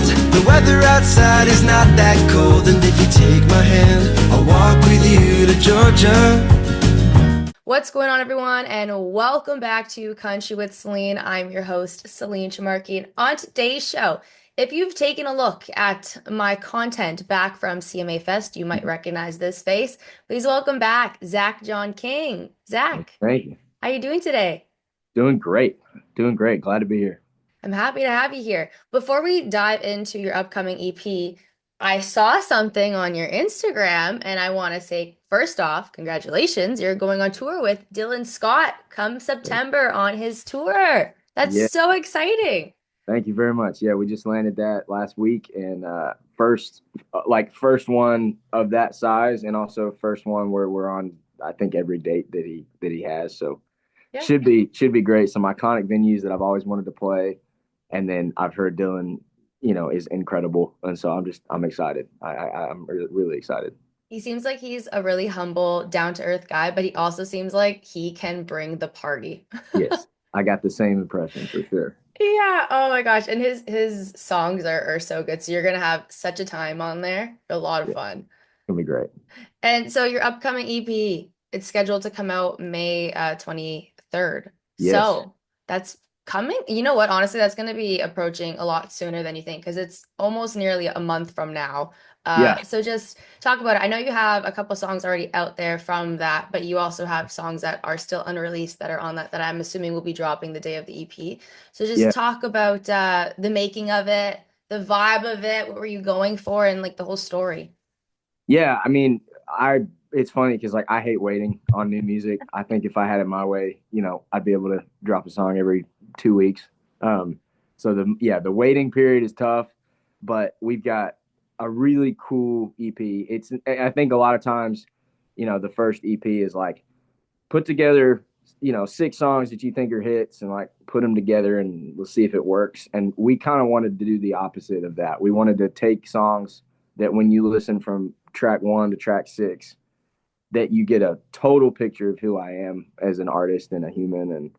world. The weather outside is not that cold, and if you take my hand, I'll walk with you to Georgia. What's going on, everyone, and welcome back to Country with Celine. I'm your host, Celine Chamarky, and on today's show, if you've taken a look at my content back from CMA Fest, you might recognize this face. Please welcome back Zach John King. Zach, Thank you. how are you doing today? Doing great. Doing great. Glad to be here. I'm happy to have you here. Before we dive into your upcoming EP, I saw something on your Instagram, and I want to say, first off, congratulations. You're going on tour with Dylan Scott come September on his tour. That's Yeah, so exciting. thank you very much. Yeah, we just landed that last week, and first one of that size, and also first one where we're on, I think, every date that he has. So Yeah. should be great. Some iconic venues that I've always wanted to play, and then I've heard Dylan, is incredible, and so I'm excited. I'm really excited. He seems like he's a really humble, down-to-earth guy, but he also seems like he can bring the party. Yes, I got the same impression for sure. Yeah, oh my gosh. And his songs are so good. So you're gonna have such a time on there. A lot of Yeah, fun. it's gonna be great. And so your upcoming EP, it's scheduled to come out May 23rd. Yes. So that's coming. You know what? Honestly, that's going to be approaching a lot sooner than you think because it's almost nearly a month from now. Yeah. So just talk about it. I know you have a couple songs already out there from that, but you also have songs that are still unreleased that are on that I'm assuming will be dropping the day of the EP. So just Yeah. talk about the making of it, the vibe of it, what were you going for, and like the whole story. Yeah, I mean, I it's funny because like I hate waiting on new music. I think if I had it my way, I'd be able to drop a song every 2 weeks. Um, so the waiting period is tough, but we've got a really cool EP. I think a lot of times, the first EP is like put together, 6 songs that you think are hits and like put them together and we'll see if it works. And we kind of wanted to do the opposite of that. We wanted to take songs that when you listen from track 1 to track 6, that you get a total picture of who I am as an artist and a human.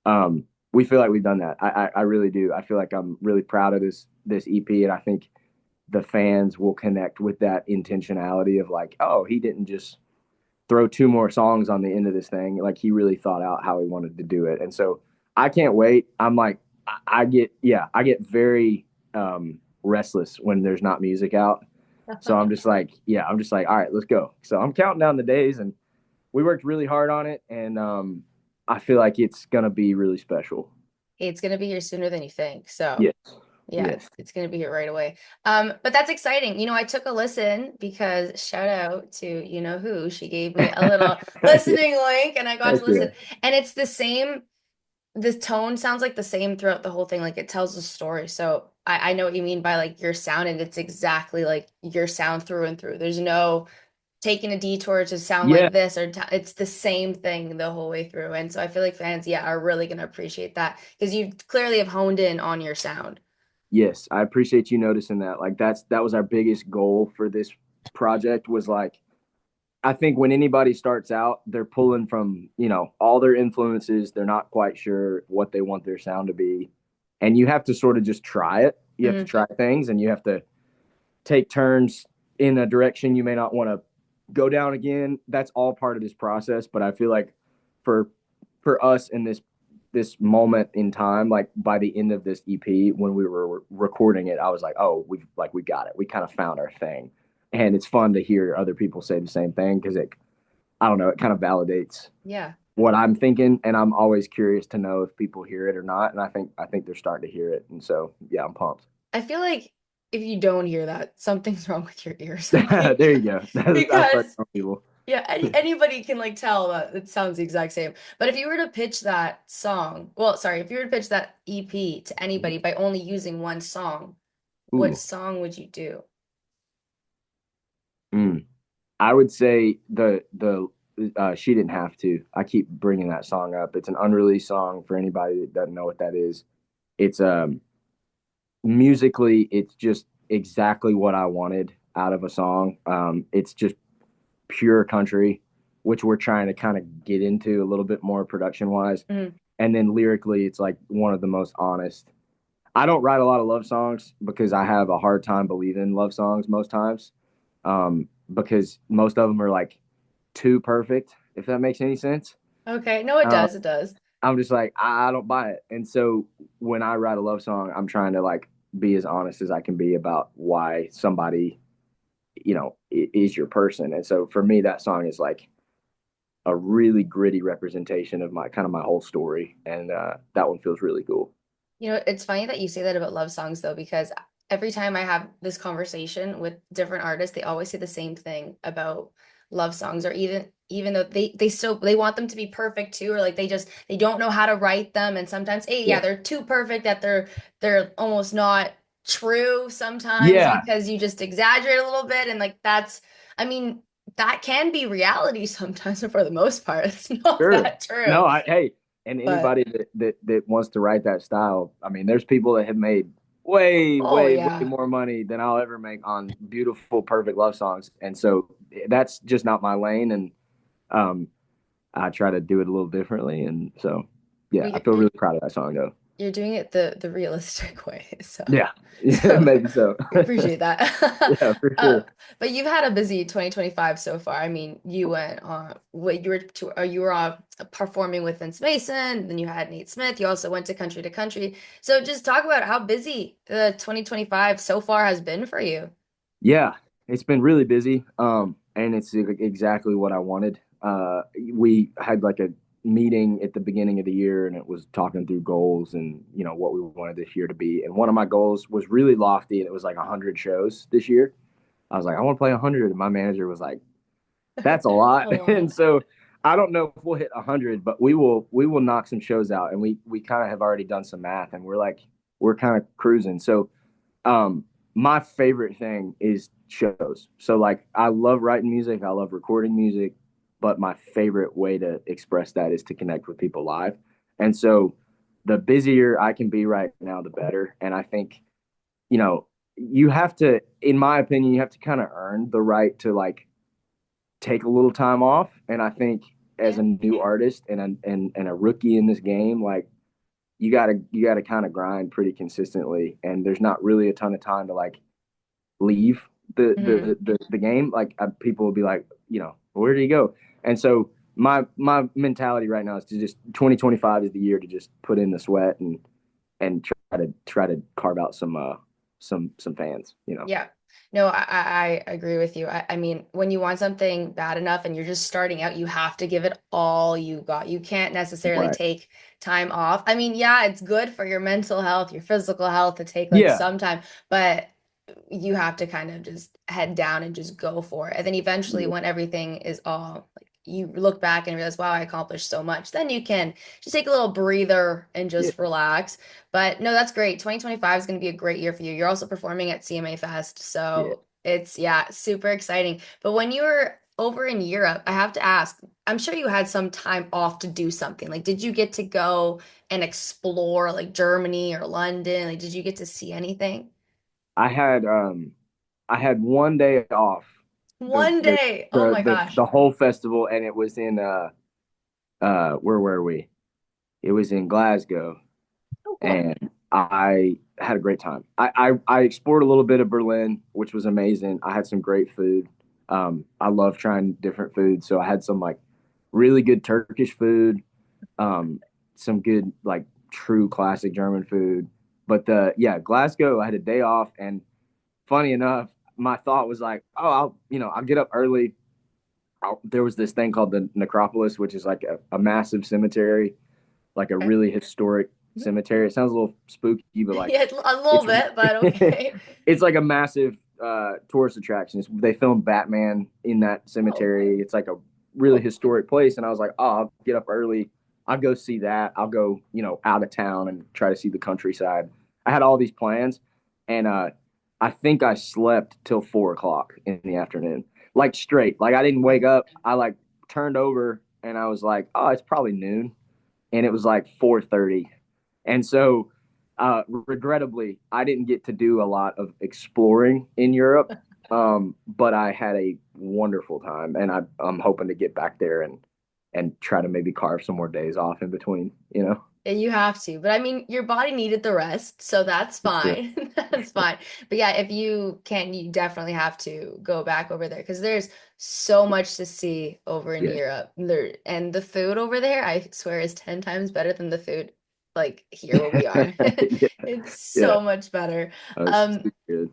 And we feel like we've done that. I really do. I feel like I'm really proud of this EP, and I think the fans will connect with that intentionality of like, oh, he didn't just throw 2 more songs on the end of this thing. Like he really thought out how he wanted to do it. And so I can't wait. I'm like, I get very restless when there's not music out. So I'm just like, all right, let's go. So I'm counting down the days, and we worked really hard on it, and I feel like it's gonna be really special. Hey, it's gonna be here sooner than you think. So Yes, yeah, yes. it's gonna be here right away. But that's exciting. I took a listen because shout out to you know who. She gave me a little Yeah, listening link and I got heck to yeah. listen. And it's the same, the tone sounds like the same throughout the whole thing. Like it tells a story. So I know what you mean by like your sound, and it's exactly like your sound through and through. There's no taking a detour to sound Yeah, like this or it's the same thing the whole way through. And so I feel like fans, yeah, are really gonna appreciate that because you clearly have honed in on your sound. yes. I appreciate you noticing that. Like that was our biggest goal for this project was like I think when anybody starts out, they're pulling from, all their influences. They're not quite sure what they want their sound to be. And you have to sort of just try it. You have to Mhm. try things, and you have to take turns in a direction you may not want to go down again. That's all part of this process. But I feel like for for us in this moment in time, like by the end of this EP, when we were recording it, I was like, oh, we got it. We kind of found our thing. And it's fun to hear other people say the same thing because I don't know, it kind of validates Yeah. what I'm thinking, and I'm always curious to know if people hear it or not. And I think they're starting to hear it, and so yeah, I'm pumped. I feel like if you don't hear that, something's wrong with your ears. There you go. That's what I Because tell people. yeah, anybody can like tell that it sounds the exact same. But if you were to pitch that song, well, sorry, if you were to pitch that EP to anybody by only using one song, what Ooh, song would you do? mm. I would say the she didn't have to. I keep bringing that song up. It's an unreleased song for anybody that doesn't know what that is. It's musically, it's just exactly what I wanted out of a song. It's just pure country, which we're trying to kind of get into a little bit more production wise. Mhm. And then lyrically, it's like one of the most honest. I don't write a lot of love songs because I have a hard time believing love songs most times. Because most of them are like too perfect, if that makes any sense. Okay. No, it Um, does. It does. I'm just like, I don't buy it. And so when I write a love song, I'm trying to like be as honest as I can be about why somebody, is your person. And so for me, that song is like a really gritty representation of my kind of my whole story. And that one feels really cool. It's funny that you say that about love songs though, because every time I have this conversation with different artists, they always say the same thing about love songs, or even though they want them to be perfect too, or like they don't know how to write them, and sometimes, hey, yeah, Yeah. they're too perfect that they're almost not true sometimes Yeah. because you just exaggerate a little bit, and like I mean, that can be reality sometimes, but for the most part, it's not Sure. that true. No, hey, and But anybody that wants to write that style, I mean, there's people that have made way, oh way, way yeah. more money than I'll ever make on beautiful, perfect love songs. And so that's just not my lane. And um, I try to do it a little differently. And so, yeah, Well, I feel really proud of that song, though. you're doing it the realistic way, so Yeah, yeah, so maybe so. we appreciate that. Yeah, for uh, sure. but you've had a busy 2025 so far. I mean, you went on what you were performing with Vince Mason, then you had Nate Smith. You also went to country. So just talk about how busy the 2025 so far has been for you. Yeah, it's been really busy. And it's exactly what I wanted. We had like a meeting at the beginning of the year, and it was talking through goals and what we wanted this year to be. And one of my goals was really lofty, and it was like 100 shows this year. I was like, I want to play 100, and my manager was like, "That's a lot." A And lot. so I don't know if we'll hit 100, but we will knock some shows out, and we kind of have already done some math, and we're kind of cruising. So um, my favorite thing is shows. So like I love writing music, I love recording music, but my favorite way to express that is to connect with people live. And so the busier I can be right now, the better. And I think, you have to, in my opinion, you have to kind of earn the right to like take a little time off. And I think as Yeah. a new artist and a rookie in this game, like you gotta kind of grind pretty consistently, and there's not really a ton of time to like leave the Mhm. the the, the game. Like people will be like, where do you go? And so my mentality right now is to just 2025 is the year to just put in the sweat and try to carve out some fans. Yeah. No, I agree with you. I mean, when you want something bad enough and you're just starting out, you have to give it all you got. You can't necessarily Right. take time off. I mean, yeah, it's good for your mental health, your physical health to take like Yeah. some time, but you have to kind of just head down and just go for it. And then eventually, when everything is all like you look back and realize, wow, I accomplished so much, then you can just take a little breather and Yeah. just relax. But no, that's great. 2025 is going to be a great year for you. You're also performing at CMA Fest. Yeah. So it's, yeah, super exciting. But when you were over in Europe, I have to ask, I'm sure you had some time off to do something. Like, did you get to go and explore like Germany or London? Like, did you get to see anything? I had um I had one day off the One the day. Oh the my the, gosh. the whole festival, and it was in where were we? It was in Glasgow, Oh, cool. and I had a great time. I explored a little bit of Berlin, which was amazing. I had some great food. I love trying different foods, so I had some like really good Turkish food, um, some good like true classic German food. But Glasgow, I had a day off, and funny enough, my thought was like, oh, I'll get up early. There was this thing called the necropolis, which is like a massive cemetery, like a Okay. really historic Mhm. cemetery. It sounds a little spooky, but like Yeah, a little it's bit, but okay. it's like a massive tourist attraction. They filmed Batman in that Oh, cemetery. It's like a really cool. historic place, and I was like, oh, I'll get up early. I'll go see that. I'll go, out of town and try to see the countryside. I had all these plans, and I think I slept till 4 o'clock in the afternoon, like straight. Like I didn't wake up. I like turned over, and I was like, oh, it's probably noon, and it was like 4:30, and so regrettably, I didn't get to do a lot of exploring in Europe, but I had a wonderful time, and I'm hoping to get back there and try to maybe carve some more days off in between. You have to, but I mean, your body needed the rest, so that's For sure. fine. That's fine. But yeah, if you can, you definitely have to go back over there because there's so much to see over in Yeah. Europe. There, and the food over there, I swear, is 10 times better than the food like here where we are. Yeah. It's Yeah. so much better. That's Um, super good.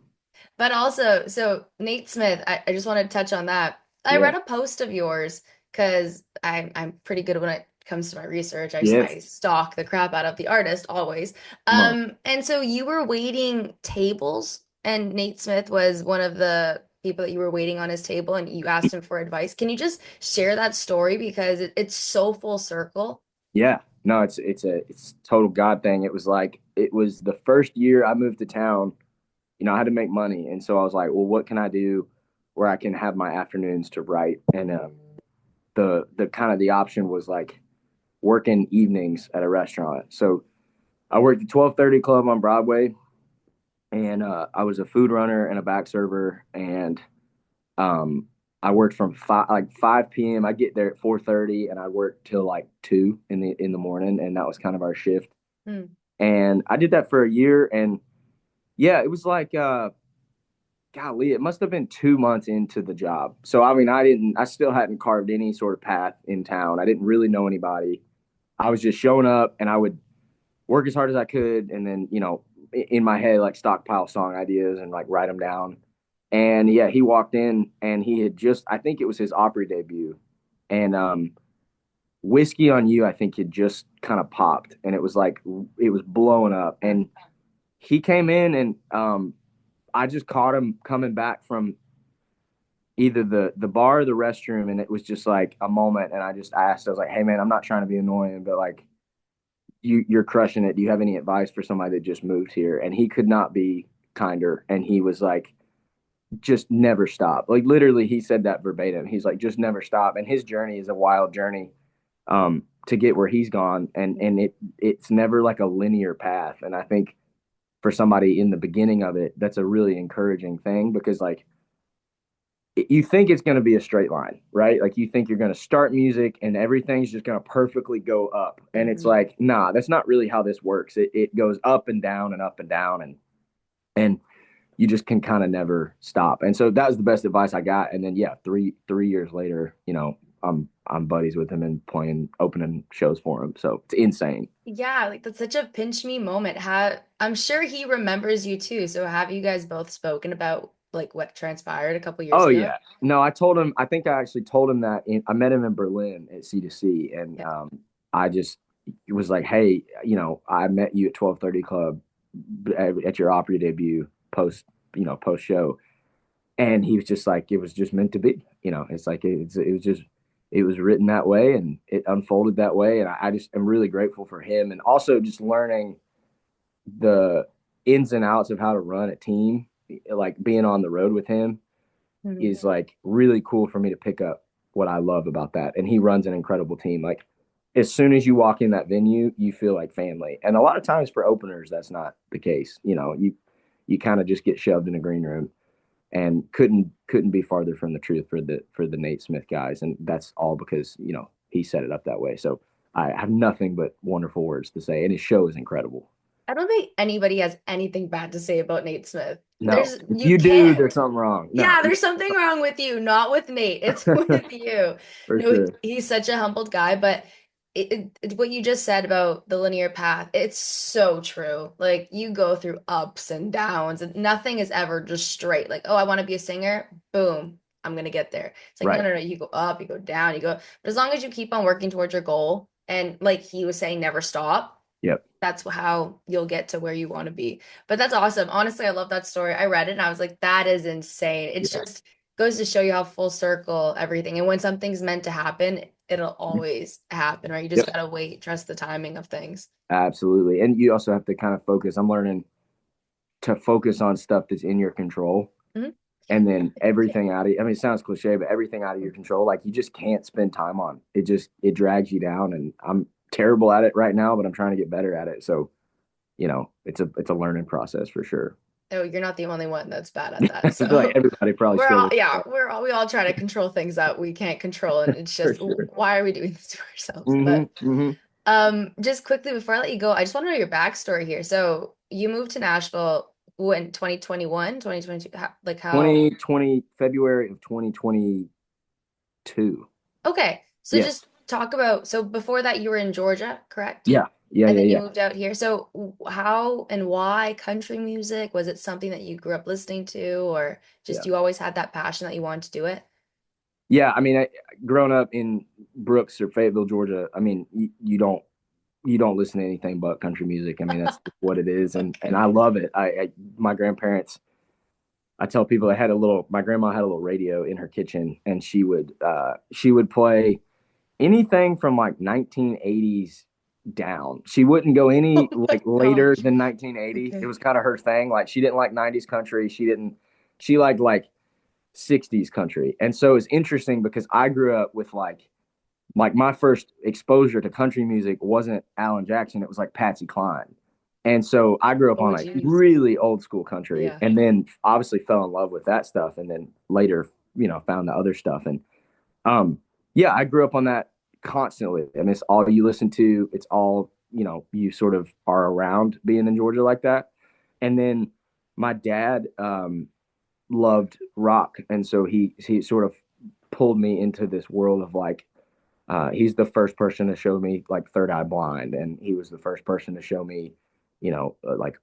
but also, so Nate Smith, I just want to touch on that. I Yeah. read a post of yours because I'm pretty good when it comes to my research. I Yes. stalk the crap out of the artist always. Come on. And so you were waiting tables, and Nate Smith was one of the people that you were waiting on his table, and you asked him for advice. Can you just share that story because it's so full circle? Yeah. No, it's a total God thing. It was like it was the first year I moved to town. I had to make money, and so I was like, well, what can I do where I can have my afternoons to write? And the kind of the option was like working evenings at a restaurant. So I worked at 12:30 Club on Broadway, and I was a food runner and a back server, and um, I worked from 5 p.m. I get there at 4:30, and I worked till like 2 in the morning, and that was kind of our shift. Hmm. And I did that for a year, and yeah, it was like golly, it must have been 2 months into the job. So I mean, I still hadn't carved any sort of path in town. I didn't really know anybody. I was just showing up, and I would work as hard as I could, and then in my head like stockpile song ideas and like write them down. And yeah, he walked in, and he had just, I think it was his Opry debut, and Whiskey on You, I think, had just kind of popped, and it was like it was blowing up. And he came in, and I just caught him coming back from either the bar or the restroom, and it was just like a moment. And I just asked, I was like, "Hey man, I'm not trying to be annoying, but like you're crushing it. Do you have any advice for somebody that just moved here?" And he could not be kinder. And he was like, "Just never stop." Like literally, he said that verbatim. He's like, "Just never stop." And his journey is a wild journey to get where he's gone, and it's never like a linear path. And I think for somebody in the beginning of it, that's a really encouraging thing because like you think it's going to be a straight line, right? Like you think you're going to start music and everything's just going to perfectly go up. And it's Mhm. like, nah, that's not really how this works. It goes up and down and up and down and you just can kind of never stop. And so that was the best advice I got. And then yeah, three years later, I'm buddies with him and playing opening shows for him. So it's insane. Yeah, like that's such a pinch me moment. I'm sure he remembers you too. So have you guys both spoken about like what transpired a couple years Oh ago? yeah. No, I told him. I think I actually told him that I met him in Berlin at C2C, and Yeah. I just was like, "Hey, I met you at 12:30 Club at your Opry debut post show," and he was just like, "It was just meant to be." It's like it was just it was written that way, and it unfolded that way, and I just am really grateful for him, and also just learning the ins and outs of how to run a team, like being on the road with him Mhm. is like really cool for me to pick up what I love about that. And he runs an incredible team. Like as soon as you walk in that venue, you feel like family. And a lot of times for openers, that's not the case. You kind of just get shoved in a green room and couldn't be farther from the truth for the Nate Smith guys. And that's all because, he set it up that way. So I have nothing but wonderful words to say. And his show is incredible. I don't think anybody has anything bad to say about Nate Smith. No, if You you do, there's can't. something wrong. No, Yeah, there's something wrong with you, not with Nate. It's with you. for No, sure. he's such a humbled guy, but what you just said about the linear path, it's so true. Like you go through ups and downs, and nothing is ever just straight. Like, oh, I want to be a singer, boom, I'm gonna get there. It's like, no, Right. no, no, you go up, you go down, you go. But as long as you keep on working towards your goal, and like he was saying, never stop, Yep. that's how you'll get to where you want to be. But that's awesome. Honestly, I love that story. I read it and I was like, that is insane. It's Yeah. just goes to show you how full circle everything. And when something's meant to happen, it'll always happen, right? You just Yep. gotta wait, trust the timing of things. Absolutely. And you also have to kind of focus. I'm learning to focus on stuff that's in your control Mhm. and then everything out of, I mean, it sounds cliche, but everything out of your control, like you just can't spend time on. It drags you down. And I'm terrible at it right now, but I'm trying to get better at it. So, it's a learning process for sure. Oh, you're not the only one that's bad at that. I feel like So everybody probably struggles with that we all try to control things that we can't control. And it's for just, sure. why are we doing this to ourselves? Hmm. But Hmm. Just quickly before I let you go, I just want to know your backstory here. So you moved to Nashville when 2021, 2022, like how? 2020, February of 2022. Okay. So Yeah. just talk about, so before that you were in Georgia, correct? Yeah. Yeah. And Yeah. then you Yeah. moved out here. So how and why country music? Was it something that you grew up listening to, or just Yeah. you always had that passion that you wanted to do it? Yeah. I mean, growing up in Brooks or Fayetteville, Georgia, I mean, you don't listen to anything but country music. I mean, that's just what it is, and I love it. My grandparents. I tell people my grandma had a little radio in her kitchen, and she would play anything from like 1980s down. She wouldn't go any Oh my like later gosh. than 1980. It Okay. was kind of her thing. Like she didn't like 90s country. She liked like 60s country. And so it's interesting because I grew up with like my first exposure to country music wasn't Alan Jackson, it was like Patsy Cline. And so I grew up on Oh like geez. really old school country Yeah. and then obviously fell in love with that stuff and then later, found the other stuff. And um, yeah, I grew up on that constantly. I mean, it's all you listen to. It's all, you sort of are around being in Georgia like that. And then my dad loved rock, and so he sort of pulled me into this world of like he's the first person to show me like Third Eye Blind, and he was the first person to show me, like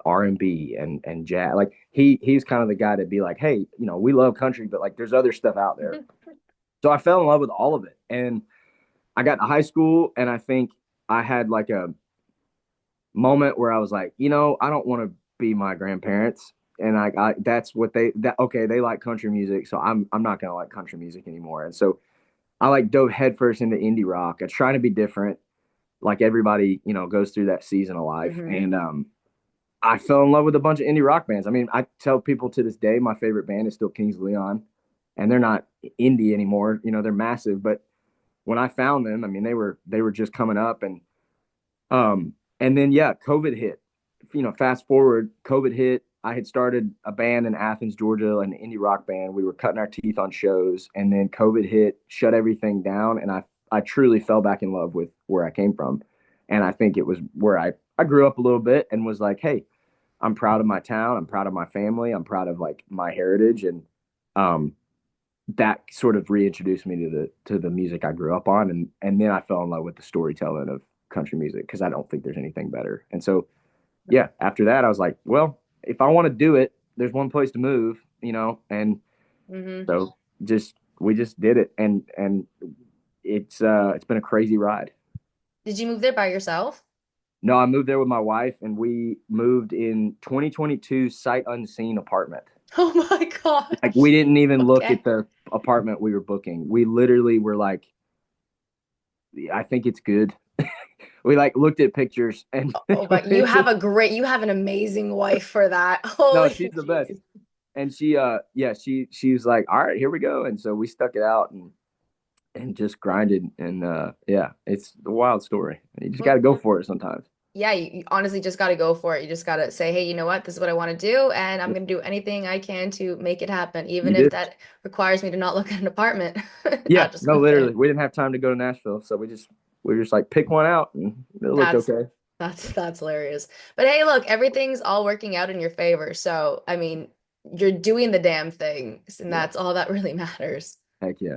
R&B and jazz. Like he's kind of the guy to be like, hey, we love country, but like there's other stuff out there. So I fell in love with all of it. And I got to high school and I think I had like a moment where I was like, I don't want to be my grandparents. And that's what okay, they like country music, so I'm not gonna like country music anymore. And so I like dove headfirst into indie rock. I try to be different, like everybody, goes through that season of life. Hmm. And I fell in love with a bunch of indie rock bands. I mean, I tell people to this day my favorite band is still Kings of Leon, and they're not indie anymore. They're massive, but when I found them, I mean, they were just coming up, and then yeah, COVID hit. Fast forward, COVID hit. I had started a band in Athens, Georgia, an indie rock band. We were cutting our teeth on shows, and then COVID hit, shut everything down, and I truly fell back in love with where I came from, and I think it was where I grew up a little bit and was like, hey, I'm proud of my town, I'm proud of my family, I'm proud of like my heritage, and um, that sort of reintroduced me to the music I grew up on, and then I fell in love with the storytelling of country music because I don't think there's anything better. And so yeah, after that I was like, well, if I want to do it, there's one place to move, and Hmm. so we just did it, and it's been a crazy ride. Did you move there by yourself? No, I moved there with my wife, and we moved in 2022 sight unseen apartment. Oh my Like we gosh. didn't even look Okay. at the apartment we were booking. We literally were like, I think it's good. We like looked at pictures and Oh, but it just you have an amazing wife for that. no, Holy she's the best. jeez. And yeah, she was like, all right, here we go. And so we stuck it out and just grinded. And yeah, it's a wild story. You just got to go for it sometimes. Yeah, you honestly just got to go for it. You just got to say, hey, you know what? This is what I want to do, and I'm going to do anything I can to make it happen, even You if did. that requires me to not look at an apartment, Yeah, not just no, move literally, there. we didn't have time to go to Nashville, so we just like pick one out and it looked That's okay. that's hilarious. But hey, look, everything's all working out in your favor. So, I mean, you're doing the damn thing, and Yeah, that's all that really matters. heck yeah,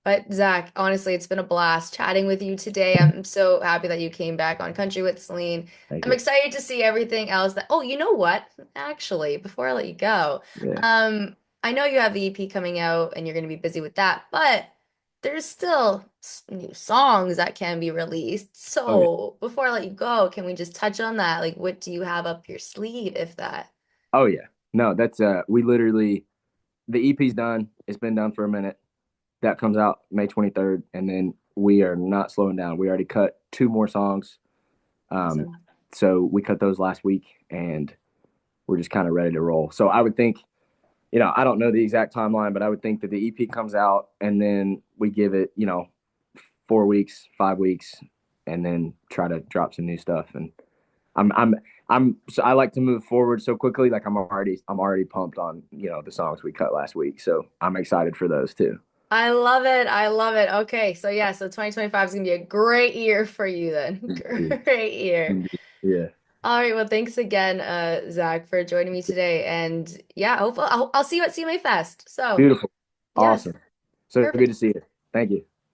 But Zach, honestly, it's been a blast chatting with you today. I'm so happy that you came back on Country with Celine. thank I'm you. excited to see everything else that, oh, you know what? Actually, before I let you go, Yeah. I know you have the EP coming out and you're going to be busy with that, but there's still new songs that can be released. Oh yeah. So before I let you go, can we just touch on that? Like, what do you have up your sleeve, if that? Oh yeah. No, that's we literally the EP's done. It's been done for a minute. That comes out May 23rd, and then we are not slowing down. We already cut two more songs. Um, Awesome. so we cut those last week, and we're just kind of ready to roll. So I would think, I don't know the exact timeline, but I would think that the EP comes out, and then we give it, 4 weeks, 5 weeks, and then try to drop some new stuff. And I'm I'm so I like to move forward so quickly. Like I'm already pumped on the songs we cut last week. So I'm excited for those too. I love it. I love it. Okay, so yeah, so 2025 is gonna be a great year for you then. Indeed. Great year. Indeed. Yeah. All right, well, thanks again, Zach, for joining me today. And yeah, hopefully I'll see you at CMA Fest. So Beautiful. yes, Awesome. So good perfect. to see you. Thank you.